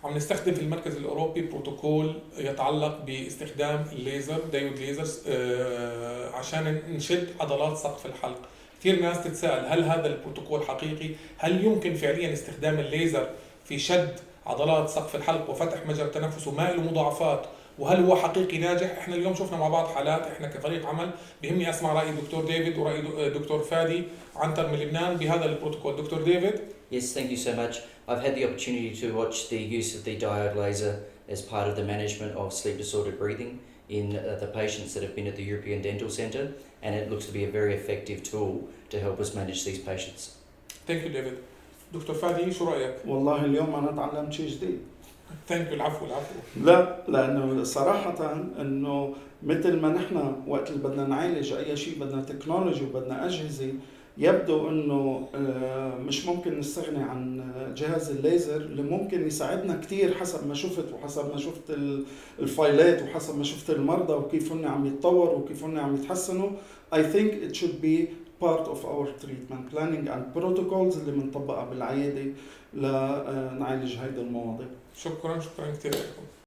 عم نستخدم في المركز الأوروبي بروتوكول يتعلق باستخدام الليزر دايود ليزرز عشان نشد عضلات سقف الحلق. كثير ناس تتساءل هل هذا البروتوكول حقيقي؟ هل يمكن فعليا استخدام الليزر في شد عضلات سقف الحلق وفتح مجرى التنفس وما له مضاعفات؟ وهل هو حقيقي ناجح؟ احنا اليوم شفنا مع بعض حالات، احنا كفريق عمل بهمني اسمع رأي دكتور ديفيد ورأي دكتور فادي عنتر من لبنان بهذا البروتوكول. دكتور ديفيد. Yes, thank you so much. I've had the opportunity to watch the use of the diode laser as part of the management of sleep disordered breathing in the patients that have been at the European Dental Centre, and it looks to be a very effective tool to help us manage these patients. Thank you ديفيد. دكتور فادي شو رأيك؟ والله اليوم أنا تعلمت شيء جديد. ثانك يو. العفو. لا، لأنه صراحة إنه مثل ما نحن وقت اللي بدنا نعالج أي شيء بدنا تكنولوجي وبدنا أجهزة، يبدو إنه مش ممكن نستغني عن جهاز الليزر اللي ممكن يساعدنا كتير حسب ما شفت وحسب ما شفت الفايلات وحسب ما شفت المرضى وكيف هن عم يتطوروا وكيف هن عم يتحسنوا. I think it should be part of our treatment planning and protocols اللي منطبقها بالعيادة لنعالج هيدا المواضيع. شكرا كثير لكم.